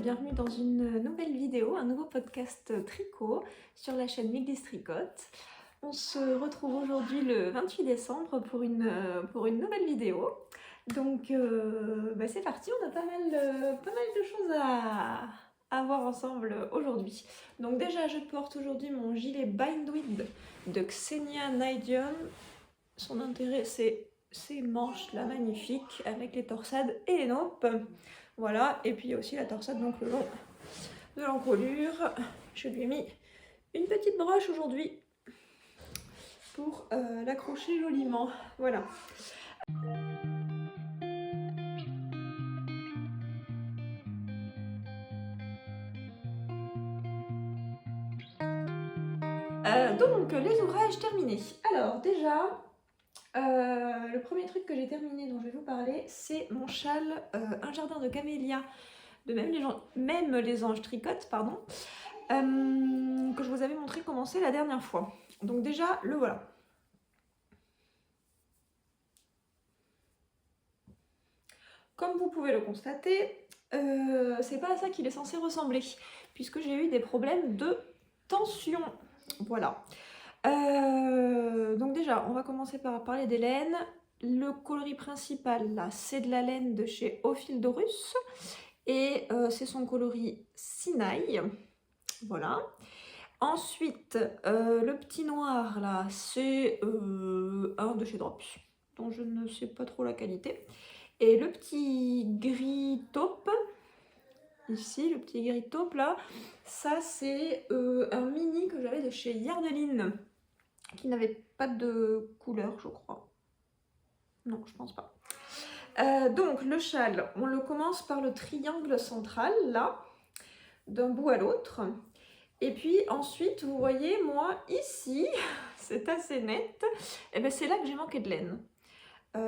bienvenue dans une nouvelle vidéo, un nouveau podcast tricot sur la chaîne Miglis Tricote. On se retrouve aujourd'hui le 28 décembre pour une nouvelle vidéo. Donc c'est parti, on a pas mal de choses à voir ensemble aujourd'hui. Donc déjà je porte aujourd'hui mon gilet Bindweed de Xenia Naidium. Son intérêt c'est ces manches là magnifiques avec les torsades et les naupes. Voilà, et puis il y a aussi la torsade, donc le long de l'encolure. Je lui ai mis une petite broche aujourd'hui pour l'accrocher joliment. Voilà. Donc les ouvrages terminés. Alors déjà, le premier truc que j'ai terminé dont je vais vous parler, c'est mon châle Un jardin de camélias de même les anges tricotent, pardon, que je vous avais montré comment c'est la dernière fois. Donc déjà, le voilà. Comme vous pouvez le constater, c'est pas à ça qu'il est censé ressembler, puisque j'ai eu des problèmes de tension. Voilà. Donc déjà, on va commencer par parler des laines. Le coloris principal, là, c'est de la laine de chez Ophildorus. Et c'est son coloris Sinaï. Voilà. Ensuite, le petit noir, là, c'est un de chez Drops, dont je ne sais pas trop la qualité. Et le petit gris taupe, ici, le petit gris taupe là, ça c'est un mini que j'avais de chez Yardeline, qui n'avait pas de couleur, je crois. Non, je pense pas. Donc le châle, on le commence par le triangle central, là, d'un bout à l'autre. Et puis ensuite, vous voyez, moi, ici, c'est assez net, et ben c'est là que j'ai manqué de laine.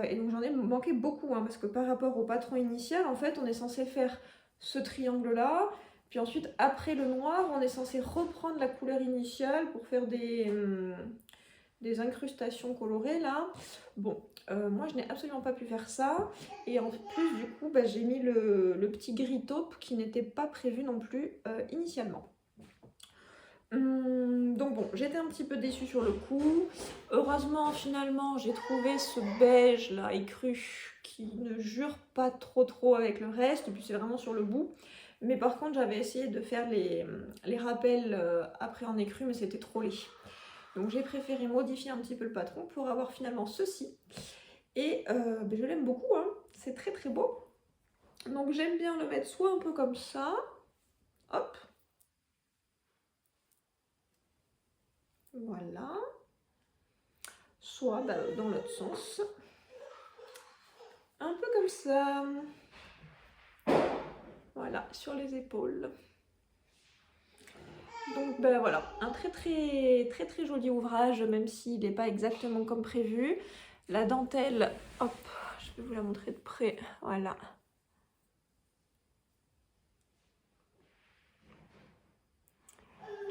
Et donc j'en ai manqué beaucoup, hein, parce que par rapport au patron initial, en fait, on est censé faire ce triangle-là, puis ensuite, après le noir, on est censé reprendre la couleur initiale pour faire des incrustations colorées, là. Bon, moi, je n'ai absolument pas pu faire ça, et en plus, du coup, bah, j'ai mis le petit gris taupe qui n'était pas prévu non plus initialement. Donc bon, j'étais un petit peu déçue sur le coup. Heureusement, finalement, j'ai trouvé ce beige là écru qui ne jure pas trop avec le reste. Et puis c'est vraiment sur le bout. Mais par contre, j'avais essayé de faire les rappels après en écru, mais c'était trop laid. Donc j'ai préféré modifier un petit peu le patron pour avoir finalement ceci. Et je l'aime beaucoup, hein. C'est très beau. Donc j'aime bien le mettre soit un peu comme ça, hop. Voilà. Soit dans l'autre sens. Un peu comme ça. Voilà, sur les épaules. Donc voilà, un très joli ouvrage, même s'il n'est pas exactement comme prévu. La dentelle, hop, je vais vous la montrer de près, voilà.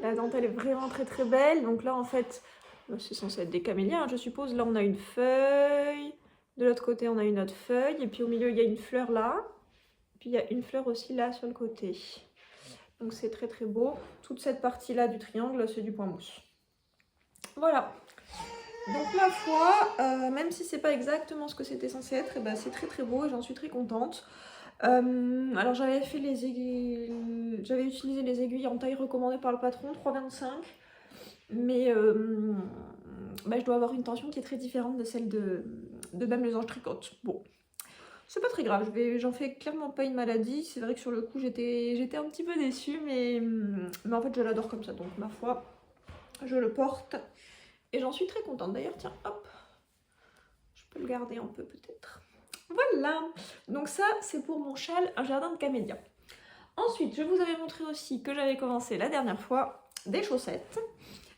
La dentelle est vraiment très belle. Donc là, en fait, c'est censé être des camélias, hein, je suppose. Là, on a une feuille. De l'autre côté, on a une autre feuille. Et puis au milieu, il y a une fleur là. Puis il y a une fleur aussi là sur le côté. Donc c'est très beau. Toute cette partie là du triangle, c'est du point mousse. Voilà. Donc ma foi, même si c'est pas exactement ce que c'était censé être, c'est très beau et j'en suis très contente. Alors j'avais fait j'avais utilisé les aiguilles en taille recommandée par le patron, 3,25. Mais je dois avoir une tension qui est très différente de celle de même les anges tricotent. Bon, c'est pas très grave, j'en fais clairement pas une maladie. C'est vrai que sur le coup j'étais un petit peu déçue, mais en fait je l'adore comme ça, donc ma foi, je le porte et j'en suis très contente. D'ailleurs, tiens, hop, je peux le garder un peu peut-être. Voilà, donc ça c'est pour mon châle Un jardin de camélias. Ensuite, je vous avais montré aussi que j'avais commencé la dernière fois des chaussettes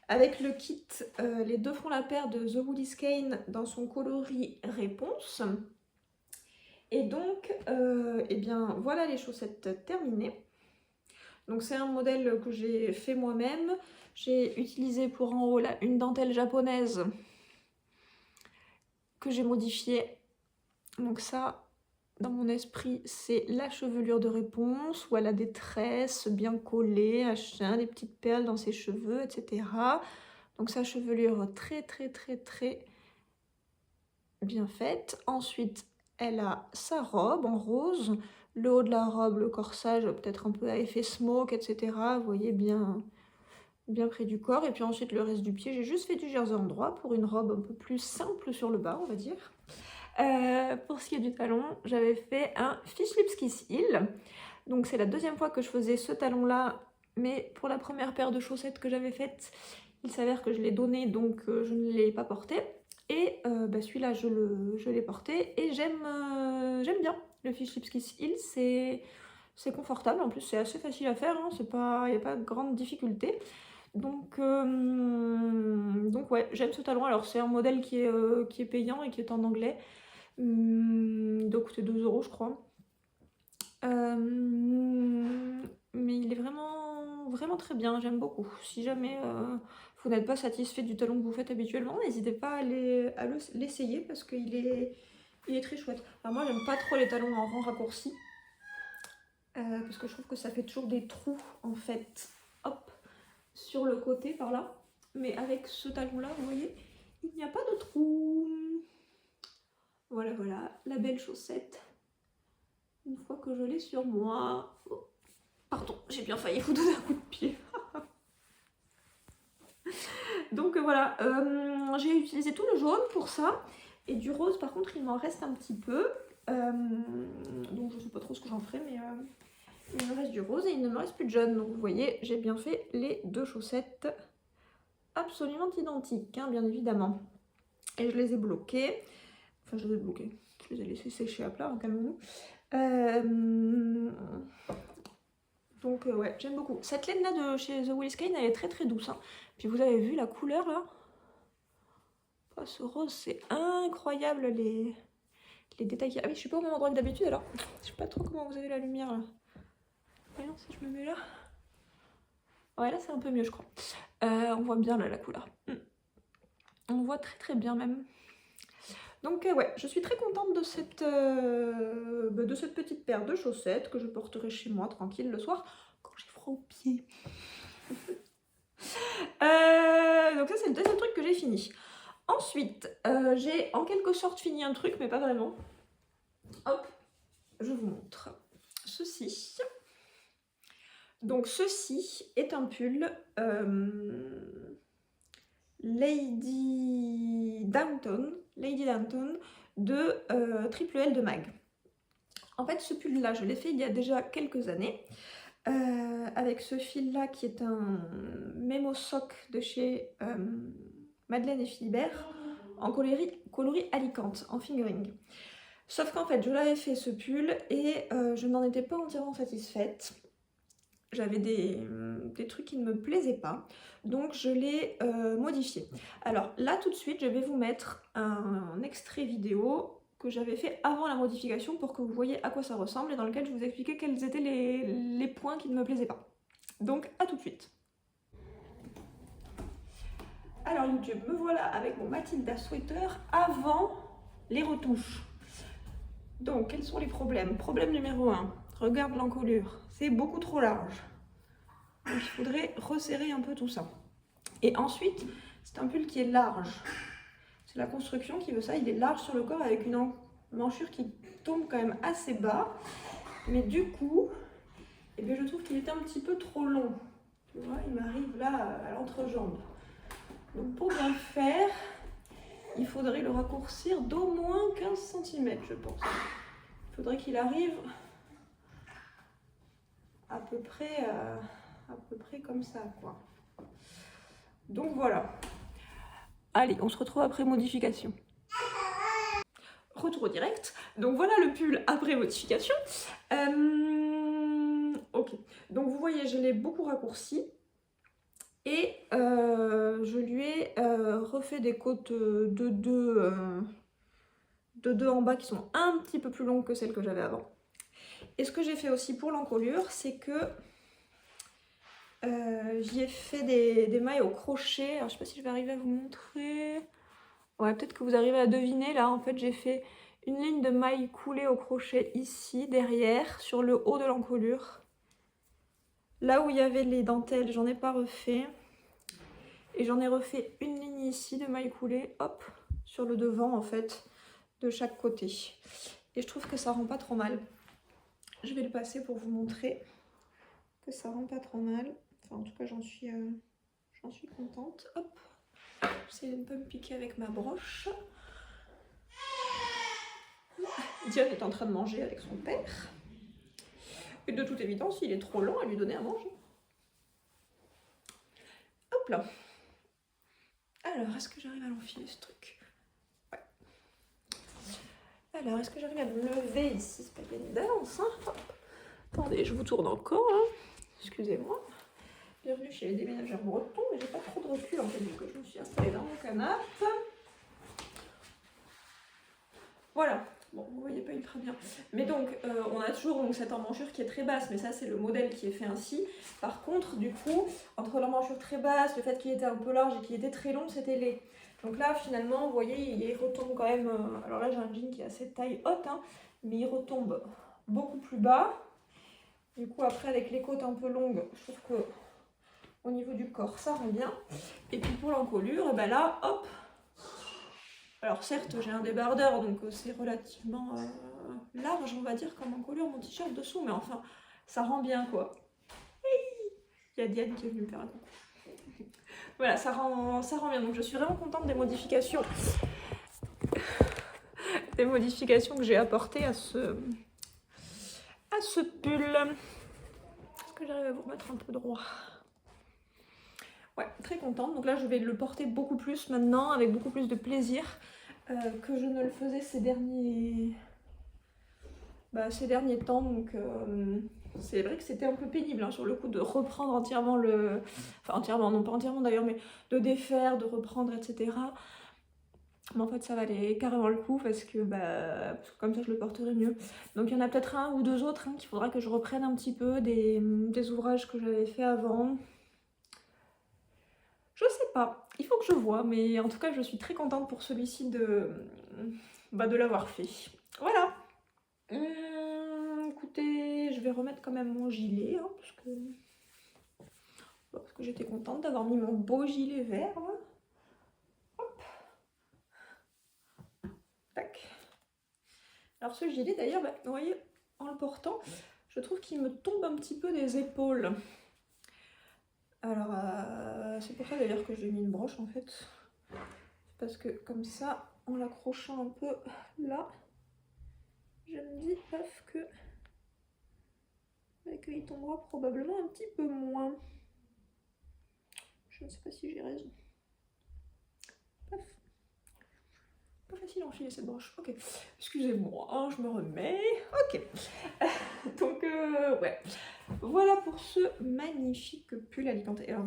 avec le kit Les deux font la paire de The Woody Skein dans son coloris Réponse. Et donc, voilà les chaussettes terminées. Donc c'est un modèle que j'ai fait moi-même. J'ai utilisé pour en haut là une dentelle japonaise que j'ai modifiée. Donc ça, dans mon esprit, c'est la chevelure de réponse, où elle a des tresses bien collées, machin, des petites perles dans ses cheveux, etc. Donc sa chevelure très bien faite. Ensuite, elle a sa robe en rose, le haut de la robe, le corsage, peut-être un peu à effet smoke, etc. Vous voyez, bien près du corps. Et puis ensuite, le reste du pied, j'ai juste fait du jersey en droit pour une robe un peu plus simple sur le bas, on va dire. Pour ce qui est du talon, j'avais fait un Fish Lips Kiss Heel. Donc c'est la deuxième fois que je faisais ce talon-là, mais pour la première paire de chaussettes que j'avais faite, il s'avère que je l'ai donné, donc je ne l'ai pas porté. Et celui-là, je l'ai porté et j'aime bien le Fish Lips Kiss Heel. C'est confortable, en plus c'est assez facile à faire, hein, il n'y a pas de grande difficulté. Donc ouais, j'aime ce talon. Alors c'est un modèle qui est payant et qui est en anglais. Donc c'est 2 € je crois. Mais il est vraiment très bien, j'aime beaucoup. Si jamais vous n'êtes pas satisfait du talon que vous faites habituellement, n'hésitez pas à l'essayer parce qu'il est très chouette. Alors moi j'aime pas trop les talons en rang raccourci parce que je trouve que ça fait toujours des trous en fait, hop, sur le côté par là. Mais avec ce talon là, vous voyez, il n'y a pas de trou. Voilà, la belle chaussette. Une fois que je l'ai sur moi... Oh, pardon, j'ai bien failli vous donner un coup de pied. Donc voilà, j'ai utilisé tout le jaune pour ça. Et du rose, par contre, il m'en reste un petit peu. Donc je sais pas trop ce que j'en ferai, mais il me reste du rose et il ne me reste plus de jaune. Donc vous voyez, j'ai bien fait les 2 chaussettes absolument identiques, hein, bien évidemment. Et je les ai bloquées. Enfin, je les ai bloquées. Je les ai laissées sécher à plat, hein, calmons-nous. Donc ouais, j'aime beaucoup. Cette laine là de chez The Willis Kane, elle est très douce, hein. Puis vous avez vu la couleur là, oh, ce rose, c'est incroyable, les détails. Ah oui, je suis pas au même endroit que d'habitude alors. Je sais pas trop comment vous avez la lumière là. Voyons si je me mets là. Ouais, là c'est un peu mieux je crois. On voit bien là la couleur. On voit très bien même. Donc ouais, je suis très contente de cette petite paire de chaussettes que je porterai chez moi tranquille le soir quand j'ai froid aux pieds. Donc ça c'est le deuxième truc que j'ai fini. Ensuite, j'ai en quelque sorte fini un truc, mais pas vraiment. Hop, je vous montre ceci. Donc ceci est un pull Lady Downton de Triple L de Mag. En fait, ce pull là, je l'ai fait il y a déjà quelques années. Avec ce fil là qui est un Memo Sock de chez Madeleine et Philibert en coloris Alicante, en fingering. Sauf qu'en fait, je l'avais fait ce pull et je n'en étais pas entièrement satisfaite. J'avais des trucs qui ne me plaisaient pas, donc je l'ai modifié. Alors là, tout de suite, je vais vous mettre un extrait vidéo que j'avais fait avant la modification pour que vous voyez à quoi ça ressemble et dans lequel je vous expliquais quels étaient les points qui ne me plaisaient pas. Donc à tout de suite. Alors YouTube, me voilà avec mon Matilda Sweater avant les retouches. Donc quels sont les problèmes? Problème numéro 1, regarde l'encolure, c'est beaucoup trop large. Donc il faudrait resserrer un peu tout ça. Et ensuite, c'est un pull qui est large. C'est la construction qui veut ça, il est large sur le corps avec une manchure qui tombe quand même assez bas. Mais du coup, eh bien, je trouve qu'il était un petit peu trop long. Tu vois, il m'arrive là à l'entrejambe. Donc pour bien faire, il faudrait le raccourcir d'au moins 15 cm, je pense. Il faudrait qu'il arrive à peu près comme ça, quoi. Donc voilà. Allez, on se retrouve après modification. Retour au direct. Donc voilà le pull après modification. Ok. Donc vous voyez, je l'ai beaucoup raccourci. Et je lui ai refait des côtes de deux en bas qui sont un petit peu plus longues que celles que j'avais avant. Et ce que j'ai fait aussi pour l'encolure, c'est que j'y ai fait des mailles au crochet. Alors je sais pas si je vais arriver à vous montrer. Ouais, peut-être que vous arrivez à deviner. Là, en fait, j'ai fait une ligne de maille coulée au crochet ici, derrière, sur le haut de l'encolure. Là où il y avait les dentelles, j'en ai pas refait. Et j'en ai refait une ligne ici de maille coulée, hop, sur le devant en fait, de chaque côté. Et je trouve que ça rend pas trop mal. Je vais le passer pour vous montrer que ça rend pas trop mal. Enfin, en tout cas, j'en suis contente. Hop, j'essaie de ne pas me piquer avec ma broche. Diane est en train de manger avec son père. Et de toute évidence, il est trop lent à lui donner à manger. Hop là. Alors, est-ce que j'arrive à l'enfiler ce truc? Ouais. Alors, est-ce que j'arrive à me lever ici? C'est pas gagné d'avance, hein? Hop. Attendez, je vous tourne encore, hein. Excusez-moi. Bienvenue chez les déménageurs bretons, mais j'ai pas trop de recul en fait, vu que je me suis installée dans mon canapé. Voilà. Bon, vous voyez pas ultra bien. Mais donc, on a toujours donc, cette emmanchure qui est très basse, mais ça c'est le modèle qui est fait ainsi. Par contre, du coup, entre l'emmanchure très basse, le fait qu'il était un peu large et qu'il était très long, c'était laid. Donc là, finalement, vous voyez, il retombe quand même... alors là, j'ai un jean qui a cette taille haute, hein, mais il retombe beaucoup plus bas. Du coup, après, avec les côtes un peu longues, je trouve que au niveau du corps, ça rend bien. Et puis pour l'encolure, et ben là, hop. Alors certes, j'ai un débardeur, donc c'est relativement large, on va dire, comme encolure mon t-shirt dessous, mais enfin, ça rend bien, quoi. Il y a Diane qui est venue me faire un coucou. Voilà, ça rend bien. Donc je suis vraiment contente des modifications. Des modifications que j'ai apportées à ce pull. Est-ce que j'arrive à vous remettre un peu droit? Ouais, très contente. Donc là, je vais le porter beaucoup plus maintenant, avec beaucoup plus de plaisir que je ne le faisais ces derniers temps. Donc c'est vrai que c'était un peu pénible hein, sur le coup de reprendre entièrement le... Enfin entièrement, non pas entièrement d'ailleurs, mais de défaire, de reprendre, etc. Mais en fait, ça valait carrément le coup parce que comme ça, je le porterai mieux. Donc il y en a peut-être un ou deux autres hein, qu'il faudra que je reprenne un petit peu des ouvrages que j'avais fait avant. Je sais pas, il faut que je vois, mais en tout cas, je suis très contente pour celui-ci de l'avoir fait. Voilà. Écoutez, je vais remettre quand même mon gilet, hein, parce que j'étais contente d'avoir mis mon beau gilet vert. Là. Hop. Tac. Alors ce gilet, d'ailleurs, vous voyez, en le portant, je trouve qu'il me tombe un petit peu des épaules. Alors, c'est pour ça d'ailleurs que j'ai mis une broche en fait. Parce que comme ça, en l'accrochant un peu là, je me dis paf qu'il tombera probablement un petit peu moins. Je ne sais pas si j'ai raison. Paf. Pas facile à enfiler cette broche. Ok. Excusez-moi, hein, je me remets. Ok. Donc, ouais. Voilà pour ce magnifique pull Alicante. Alors,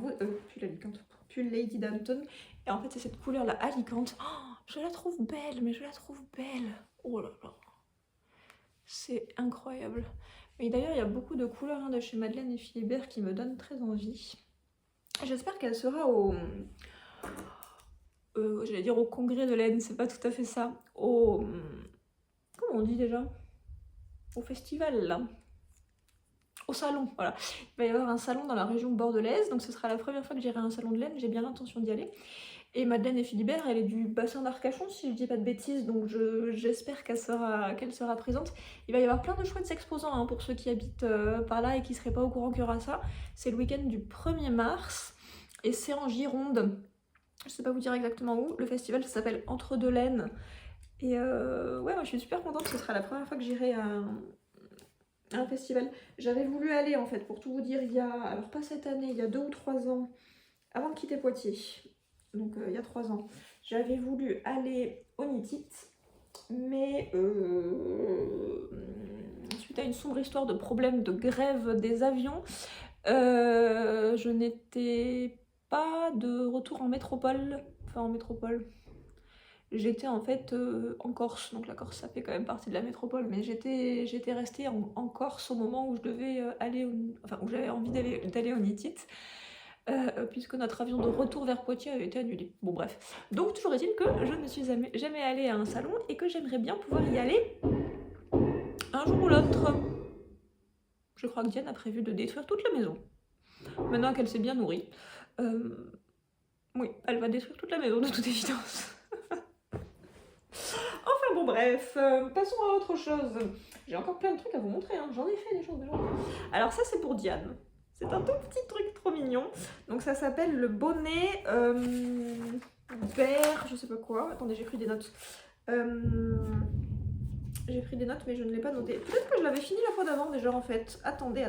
pull Lady Danton. Et en fait, c'est cette couleur-là, Alicante. Oh, je la trouve belle, mais je la trouve belle. Oh là là. C'est incroyable. Mais d'ailleurs, il y a beaucoup de couleurs hein, de chez Madeleine et Philibert qui me donnent très envie. J'espère qu'elle sera au... j'allais dire au congrès de laine, c'est pas tout à fait ça. Comment on dit déjà? Au festival, là. Au salon, voilà. Il va y avoir un salon dans la région bordelaise, donc ce sera la première fois que j'irai à un salon de laine, j'ai bien l'intention d'y aller. Et Madeleine et Philibert, elle est du bassin d'Arcachon, si je dis pas de bêtises, donc j'espère qu'elle sera présente. Il va y avoir plein de chouettes exposants hein, pour ceux qui habitent par là et qui seraient pas au courant qu'il y aura ça. C'est le week-end du 1er mars, et c'est en Gironde. Je sais pas vous dire exactement où. Le festival, ça s'appelle Entre deux laines. Et ouais, moi je suis super contente, ce sera la première fois que j'irai à un festival. J'avais voulu aller en fait, pour tout vous dire, il y a, alors pas cette année, il y a 2 ou 3 ans, avant de quitter Poitiers. Donc il y a 3 ans, j'avais voulu aller au Nitit, mais suite à une sombre histoire de problème de grève des avions, je n'étais pas de retour en métropole, J'étais en fait en Corse, donc la Corse ça fait quand même partie de la métropole, mais j'étais restée en Corse au moment où je devais aller, où j'avais envie d'aller au Nitit. puisque notre avion de retour vers Poitiers a été annulé. Bon bref. Donc toujours est-il que je ne suis jamais allée à un salon et que j'aimerais bien pouvoir y aller un jour ou l'autre. Je crois que Diane a prévu de détruire toute la maison. Maintenant qu'elle s'est bien nourrie. Oui, elle va détruire toute la maison de toute évidence. Enfin bon bref, passons à autre chose. J'ai encore plein de trucs à vous montrer, hein. J'en ai fait des choses déjà. Alors ça c'est pour Diane. C'est un tout petit truc trop mignon. Donc ça s'appelle le bonnet vert, je sais pas quoi. Attendez, j'ai pris des notes. J'ai pris des notes mais je ne l'ai pas noté. Peut-être que je l'avais fini la fois d'avant déjà en fait. Attendez.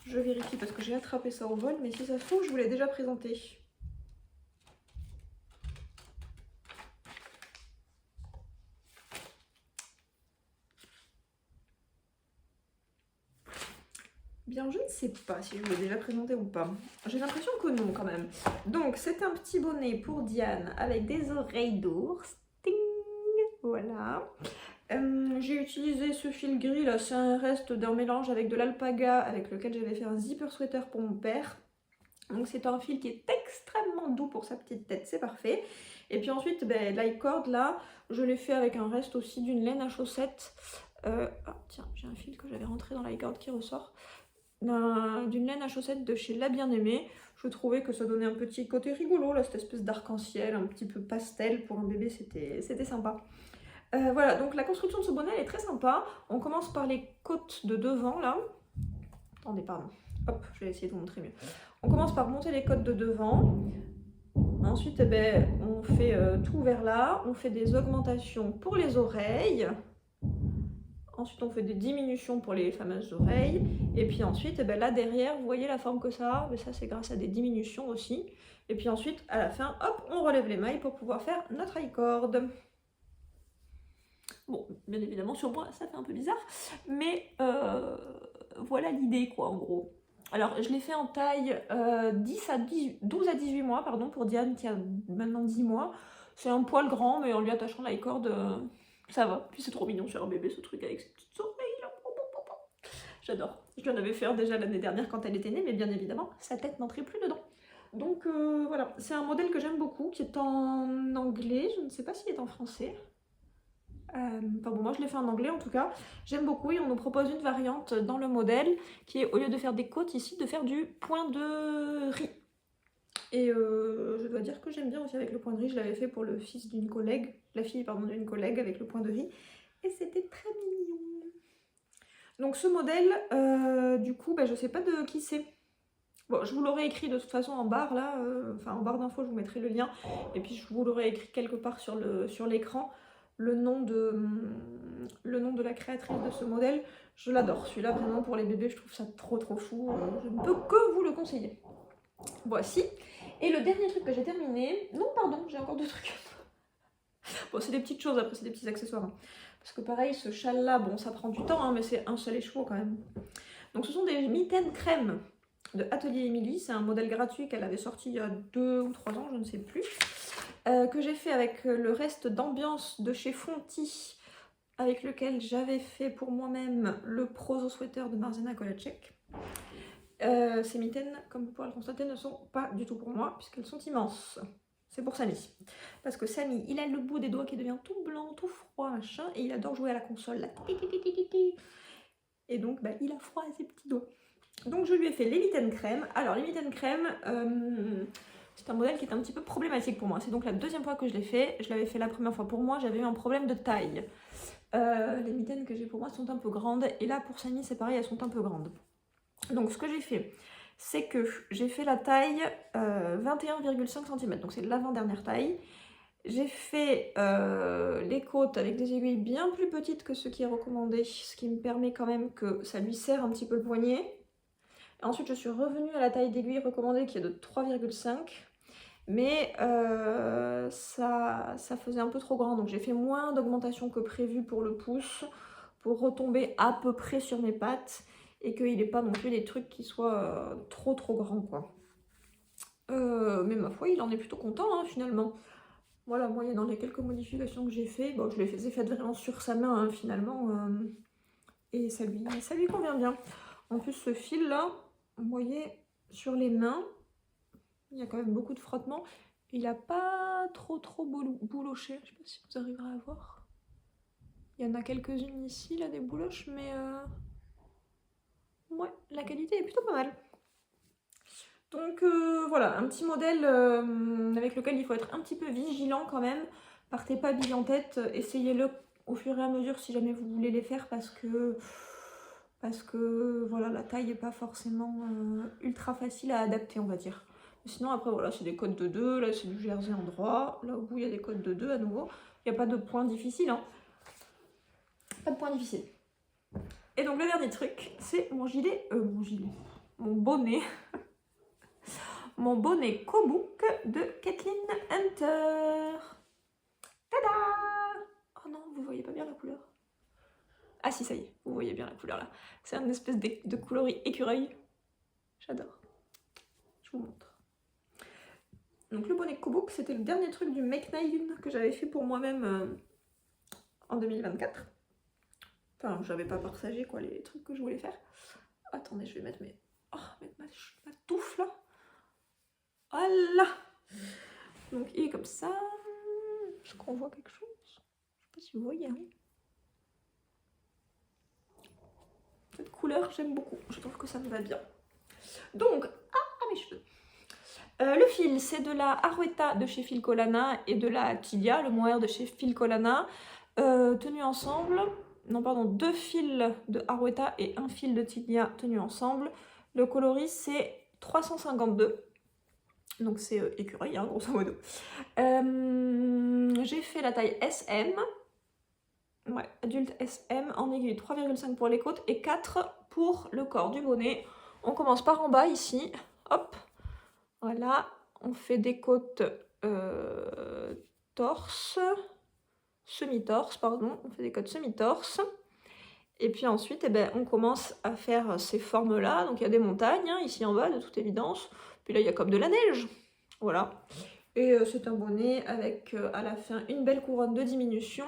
Je vérifie parce que j'ai attrapé ça au vol, mais si ça se trouve, je vous l'ai déjà présenté. Bien, je ne sais pas si je vous l'ai déjà présenté ou pas. J'ai l'impression que non quand même. Donc, c'est un petit bonnet pour Diane avec des oreilles d'ours. Ting. Voilà. J'ai utilisé ce fil gris là, c'est un reste d'un mélange avec de l'alpaga avec lequel j'avais fait un zipper sweater pour mon père. Donc c'est un fil qui est extrêmement doux pour sa petite tête, c'est parfait. Et puis ensuite, l'icord là, je l'ai fait avec un reste aussi d'une laine à chaussettes. Ah tiens, j'ai un fil que j'avais rentré dans l'icord qui ressort. D'une laine à chaussettes de chez La Bien-Aimée. Je trouvais que ça donnait un petit côté rigolo, là, cette espèce d'arc-en-ciel, un petit peu pastel pour un bébé, c'était sympa. Voilà, donc la construction de ce bonnet elle est très sympa. On commence par les côtes de devant là. Attendez, pardon. Hop, je vais essayer de vous montrer mieux. On commence par monter les côtes de devant. Ensuite, on fait tout vers là. On fait des augmentations pour les oreilles. Ensuite, on fait des diminutions pour les fameuses oreilles. Et puis ensuite, là derrière, vous voyez la forme que ça a. Ça, c'est grâce à des diminutions aussi. Et puis ensuite, à la fin, hop, on relève les mailles pour pouvoir faire notre high-cord. Bon, bien évidemment, sur moi, ça fait un peu bizarre. Mais voilà l'idée, quoi, en gros. Alors, je l'ai fait en taille 12 à 18 mois, pardon, pour Diane qui a maintenant 10 mois. C'est un poil grand, mais en lui attachant la corde, ça va. Puis c'est trop mignon sur un bébé, ce truc avec ses petites oreilles là. J'adore. Je lui en avais fait déjà l'année dernière quand elle était née, mais bien évidemment, sa tête n'entrait plus dedans. Donc voilà, c'est un modèle que j'aime beaucoup, qui est en anglais. Je ne sais pas s'il est en français. Enfin bon, moi je l'ai fait en anglais en tout cas. J'aime beaucoup et on nous propose une variante dans le modèle qui est, au lieu de faire des côtes ici, de faire du point de riz. Et je dois dire que j'aime bien aussi avec le point de riz. Je l'avais fait pour le fils d'une collègue, la fille pardon d'une collègue avec le point de riz. Et c'était très mignon. Donc ce modèle, du coup, je sais pas de qui c'est. Bon, je vous l'aurai écrit de toute façon en barre là, enfin en barre d'infos je vous mettrai le lien. Et puis je vous l'aurai écrit quelque part sur l'écran. Le nom de la créatrice de ce modèle, je l'adore. Celui-là, vraiment, pour les bébés, je trouve ça trop chou. Je ne peux que vous le conseiller. Voici. Et le dernier truc que j'ai terminé... Non, pardon, j'ai encore 2 trucs. Bon, c'est des petites choses, après, c'est des petits accessoires. Hein. Parce que pareil, ce châle-là, bon, ça prend du temps, hein, mais c'est un seul écheveau quand même. Donc, ce sont des mitaines crème de Atelier Émilie. C'est un modèle gratuit qu'elle avait sorti il y a 2 ou 3 ans, je ne sais plus. Que j'ai fait avec le reste d'ambiance de chez Fonty, avec lequel j'avais fait pour moi-même le Prozo Sweater de Marzena Kolacek. Ces mitaines, comme vous pouvez le constater, ne sont pas du tout pour moi, puisqu'elles sont immenses. C'est pour Samy. Parce que Samy, il a le bout des doigts qui devient tout blanc, tout froid, machin, et il adore jouer à la console. Là. Et donc, il a froid à ses petits doigts. Donc, je lui ai fait les mitaines crème. Alors, les mitaines crème... c'est un modèle qui est un petit peu problématique pour moi. C'est donc la 2e fois que je l'ai fait. Je l'avais fait la première fois pour moi, j'avais eu un problème de taille. Les mitaines que j'ai pour moi sont un peu grandes. Et là, pour Samy, c'est pareil, elles sont un peu grandes. Donc, ce que j'ai fait, c'est que j'ai fait la taille 21,5 cm. Donc, c'est l'avant-dernière taille. J'ai fait les côtes avec des aiguilles bien plus petites que ce qui est recommandé. Ce qui me permet quand même que ça lui serre un petit peu le poignet. Et ensuite, je suis revenue à la taille d'aiguille recommandée qui est de 3,5. Mais ça faisait un peu trop grand, donc j'ai fait moins d'augmentation que prévu pour le pouce, pour retomber à peu près sur mes pattes, et qu'il n'ait pas non plus des trucs qui soient trop grands, quoi. Mais ma foi, il en est plutôt content, hein, finalement. Voilà, moyennant les quelques modifications que j'ai fait, bon, je les ai faites vraiment sur sa main, hein, finalement, et ça lui convient bien. En plus, ce fil-là, vous voyez... sur les mains. Il y a quand même beaucoup de frottement. Il n'a pas trop bouloché. Je sais pas si vous arriverez à voir. Il y en a quelques-unes ici, là, des bouloches, mais ouais, la qualité est plutôt pas mal. Donc voilà, un petit modèle avec lequel il faut être un petit peu vigilant quand même. Partez pas bille en tête, essayez-le au fur et à mesure si jamais vous voulez les faire parce que voilà, la taille n'est pas forcément ultra facile à adapter, on va dire. Mais sinon après voilà, c'est des codes de 2, là c'est du jersey en droit, là au bout il y a des codes de 2 à nouveau. Il n'y a pas de point difficile, hein. Pas de point difficile. Et donc le dernier truc, c'est mon bonnet. Mon bonnet Kobook de Kathleen Hunter. Tada! Oh non, vous voyez pas bien la couleur. Ah si, ça y est, vous voyez bien la couleur là. C'est une espèce de coloris écureuil. J'adore. Je vous montre. Donc le bonnet Kobook, c'était le dernier truc du Make Nine que j'avais fait pour moi-même en 2024. Enfin, j'avais pas partagé quoi les trucs que je voulais faire. Attendez, je vais mettre ma touffe là. Voilà. Donc il est comme ça. Est-ce qu'on voit quelque chose? Je sais pas si vous voyez. Hein. Cette couleur, j'aime beaucoup. Je trouve que ça me va bien. Donc, mes cheveux. Le fil, c'est de la Arwetta de chez Filcolana et de la Tilia, le mohair de chez Filcolana, tenus ensemble. Non, pardon, 2 fils de Arwetta et un fil de Tilia tenus ensemble. Le coloris, c'est 352. Donc c'est écureuil, hein, grosso modo. J'ai fait la taille SM. Ouais, adulte SM en aiguille 3,5 pour les côtes et 4 pour le corps du bonnet. On commence par en bas ici. Hop. Voilà. On fait des côtes torse. Semi-torse, pardon. On fait des côtes semi-torse. Et puis ensuite, eh ben, on commence à faire ces formes-là. Donc il y a des montagnes, hein, ici en bas, de toute évidence. Puis là, il y a comme de la neige. Voilà. Et c'est un bonnet avec à la fin une belle couronne de diminution.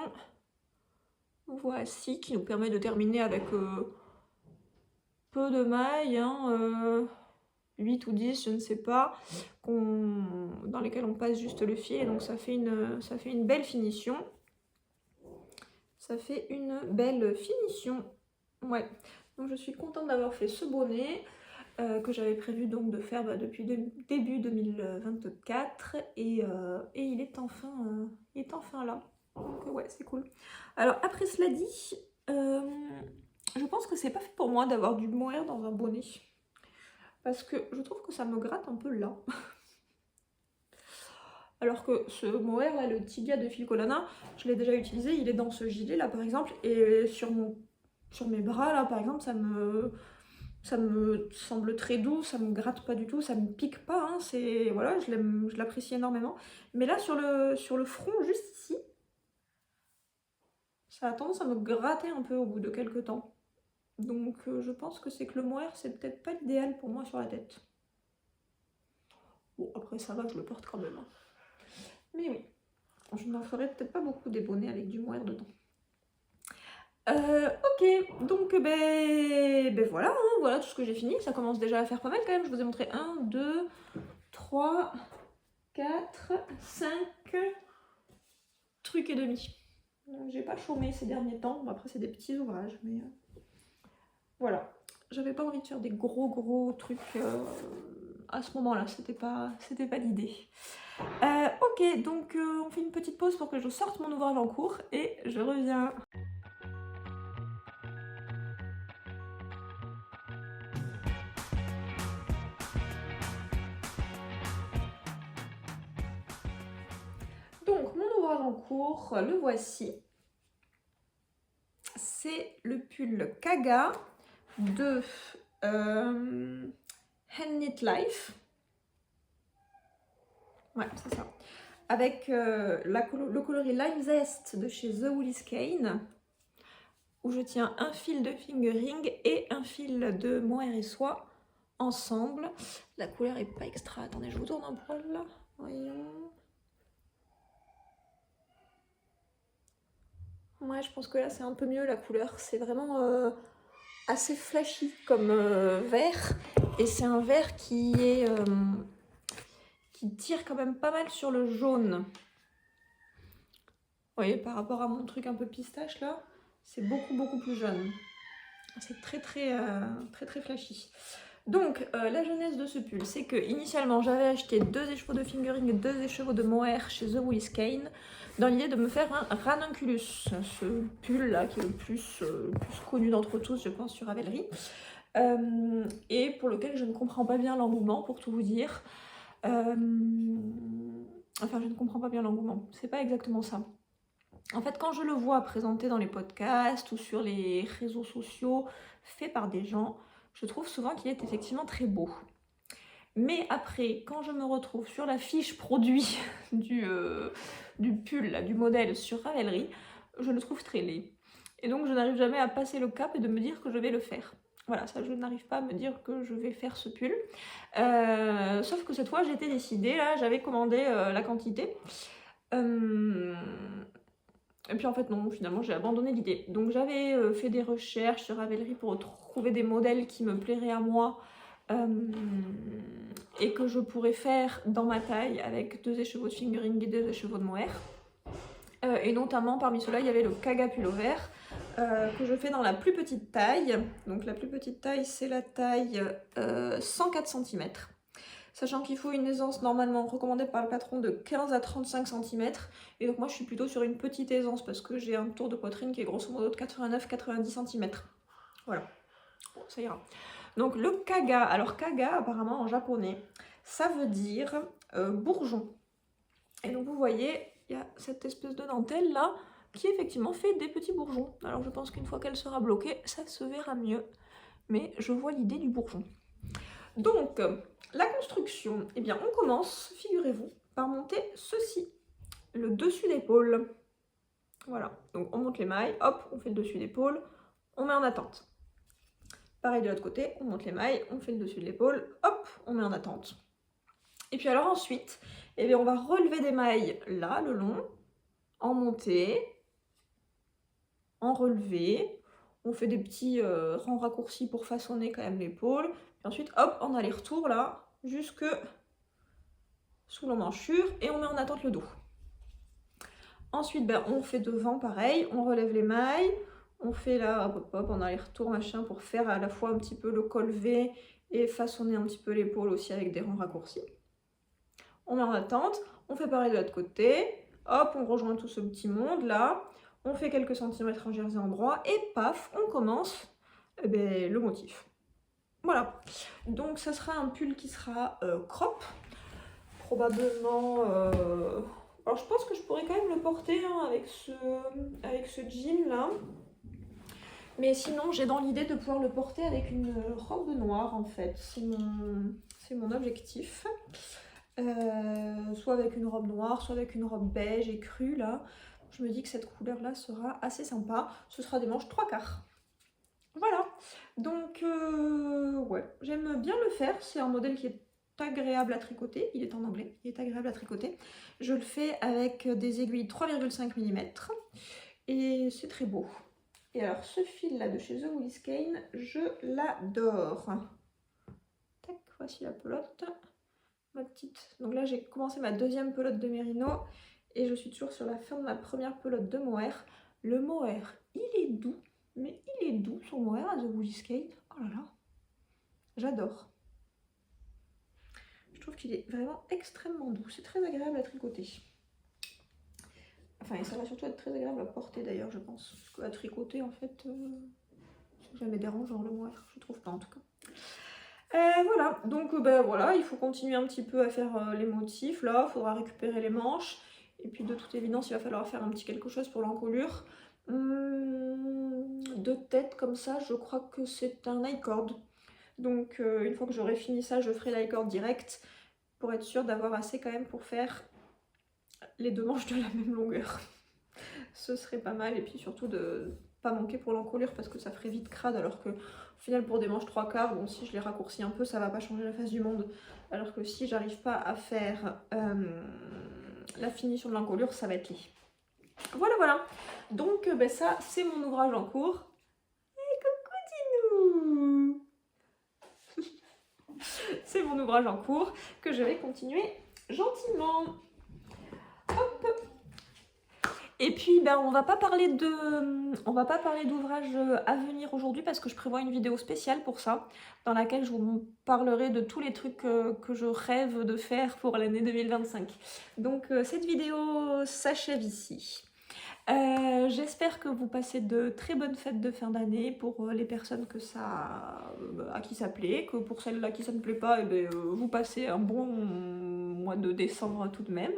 Voici, qui nous permet de terminer avec peu de mailles, hein, 8 ou 10, je ne sais pas, dans lesquelles on passe juste le fil. Et donc ça fait une belle finition. Ça fait une belle finition. Ouais. Donc je suis contente d'avoir fait ce bonnet que j'avais prévu donc de faire depuis début 2024 et il est enfin là. Donc ouais, c'est cool. Alors après cela dit, je pense que c'est pas fait pour moi d'avoir du mohair dans un bonnet. Parce que je trouve que ça me gratte un peu là. Alors que ce mohair là, le Tilia de Filcolana, je l'ai déjà utilisé, il est dans ce gilet là par exemple, et sur mes bras là par exemple, ça me semble très doux, ça me gratte pas du tout, ça me pique pas, hein, voilà, je l'apprécie énormément. Mais là sur le front, juste ici, ça a tendance à me gratter un peu au bout de quelques temps. Donc je pense que c'est que le mohair, c'est peut-être pas l'idéal pour moi sur la tête. Bon, après ça va, je le porte quand même. Hein. Mais oui, je n'en ferai peut-être pas beaucoup des bonnets avec du mohair dedans. Ok, donc voilà, hein, voilà tout ce que j'ai fini. Ça commence déjà à faire pas mal quand même. Je vous ai montré 1, 2, 3, 4, 5 trucs et demi. J'ai pas chômé ces derniers temps. Bon, après, c'est des petits ouvrages, mais voilà. J'avais pas envie de faire des gros trucs à ce moment-là. C'était pas l'idée. Ok, donc on fait une petite pause pour que je sorte mon ouvrage en cours et je reviens. Donc mon ouvrage en cours, le voici. C'est le pull Kaga de Hand Knit Life. Ouais, c'est ça. Avec le coloris Lime Zest de chez The Woolly Skein, où je tiens un fil de fingering et un fil de mohair et soie ensemble. La couleur est pas extra. Attendez, je vous tourne un poil là. Voyons. Ouais, je pense que là c'est un peu mieux la couleur. C'est vraiment assez flashy comme vert. et c'est un vert qui tire quand même pas mal sur le jaune. Vous voyez, par rapport à mon truc un peu pistache là, c'est beaucoup plus jaune. C'est très flashy. Donc, la genèse de ce pull, c'est que initialement j'avais acheté 2 écheveaux de fingering et 2 écheveaux de mohair chez The Woolies Cane dans l'idée de me faire un ranunculus, ce pull là qui est le plus connu d'entre tous, je pense, sur Ravelry, et pour lequel je ne comprends pas bien l'engouement, pour tout vous dire. Enfin, je ne comprends pas bien l'engouement, c'est pas exactement ça. En fait, quand je le vois présenté dans les podcasts ou sur les réseaux sociaux faits par des gens, je trouve souvent qu'il est effectivement très beau. Mais après, quand je me retrouve sur la fiche produit du pull, là, du modèle sur Ravelry, je le trouve très laid. Et donc je n'arrive jamais à passer le cap et de me dire que je vais le faire. Voilà, ça, je n'arrive pas à me dire que je vais faire ce pull. Sauf que cette fois, j'étais décidée, là, j'avais commandé la quantité. Et puis en fait non, finalement j'ai abandonné l'idée. Donc j'avais fait des recherches sur Ravelry pour trouver des modèles qui me plairaient à moi et que je pourrais faire dans ma taille avec 2 écheveaux de fingering et 2 écheveaux de mohair. Et notamment parmi ceux-là il y avait le Kaga pullover que je fais dans la plus petite taille. Donc la plus petite taille c'est la taille 104 cm. Sachant qu'il faut une aisance normalement recommandée par le patron de 15 à 35 cm. Et donc moi je suis plutôt sur une petite aisance parce que j'ai un tour de poitrine qui est grosso modo de 89-90 cm. Voilà, bon, ça ira. Donc le Kaga, alors Kaga apparemment en japonais, ça veut dire bourgeon. Et donc vous voyez, il y a cette espèce de dentelle là qui effectivement fait des petits bourgeons. Alors je pense qu'une fois qu'elle sera bloquée, ça se verra mieux. Mais je vois l'idée du bourgeon. Donc, la construction, eh bien on commence, figurez-vous, par monter ceci, le dessus d'épaule. Voilà, donc on monte les mailles, hop, on fait le dessus d'épaule, on met en attente. Pareil de l'autre côté, on monte les mailles, on fait le dessus de l'épaule, hop, on met en attente. Et puis alors ensuite, eh bien on va relever des mailles là, le long, en montée, en relevé, on fait des petits rangs raccourcis pour façonner quand même l'épaule, et ensuite hop, en aller-retour là, jusque sous l'emmanchure, et on met en attente le dos. Ensuite, ben, on fait devant pareil, on relève les mailles, on fait là, hop, hop, en aller-retour, machin, pour faire à la fois un petit peu le col V et façonner un petit peu l'épaule aussi avec des rangs raccourcis. On met en attente, on fait pareil de l'autre côté, hop, on rejoint tout ce petit monde là, on fait quelques centimètres en jersey endroit, et paf, on commence le motif. Voilà, donc ça sera un pull qui sera crop, probablement... Alors je pense que je pourrais quand même le porter hein, avec ce jean là. Mais sinon j'ai dans l'idée de pouvoir le porter avec une robe noire en fait. C'est mon objectif. Soit avec une robe noire, soit avec une robe beige et crue là. Je me dis que cette couleur là sera assez sympa. Ce sera des manches 3/4. Voilà. Donc ouais, j'aime bien le faire. C'est un modèle qui est agréable à tricoter, il est en anglais, il est agréable à tricoter. Je le fais avec des aiguilles 3,5 mm et c'est très beau. Et alors ce fil là de chez The Woolies Cane, je l'adore. Tac, voici la pelote, ma petite. Donc là j'ai commencé ma deuxième pelote de mérino et je suis toujours sur la fin de ma première pelote de mohair. Le mohair, il est doux, mais il est doux son mohair à The Woolies Cane. Oh là là, j'adore. Je trouve qu'il est vraiment extrêmement doux, c'est très agréable à tricoter. Enfin, et ça va surtout être très agréable à porter d'ailleurs, je pense. Parce qu'à tricoter, en fait, c'est jamais dérangeant le mohair, je trouve pas en tout cas. Voilà, donc voilà, il faut continuer un petit peu à faire les motifs là, il faudra récupérer les manches. Et puis de toute évidence, il va falloir faire un petit quelque chose pour l'encolure. De tête comme ça, je crois que c'est un I-cord. Donc une fois que j'aurai fini ça, je ferai l'i-cord direct pour être sûre d'avoir assez quand même pour faire les 2 manches de la même longueur. Ce serait pas mal, et puis surtout de pas manquer pour l'encolure parce que ça ferait vite crade, alors que au final pour des manches 3/4, bon si je les raccourcis un peu ça va pas changer la face du monde, alors que si j'arrive pas à faire la finition de l'encolure ça va être laid. Voilà voilà, donc ça c'est mon ouvrage en cours. Et coucou Tinou. c'est mon ouvrage en cours que je vais continuer gentiment. Hop. Et puis ben, on va pas parler d'ouvrage à venir aujourd'hui parce que je prévois une vidéo spéciale pour ça, dans laquelle je vous parlerai de tous les trucs que je rêve de faire pour l'année 2025. Donc cette vidéo s'achève ici. J'espère que vous passez de très bonnes fêtes de fin d'année pour les personnes à qui ça plaît, que pour celles à qui ça ne plaît pas, vous passez un bon mois de décembre tout de même.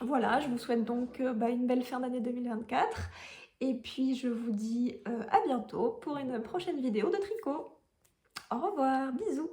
Voilà, je vous souhaite donc une belle fin d'année 2024 et puis je vous dis à bientôt pour une prochaine vidéo de tricot. Au revoir, bisous.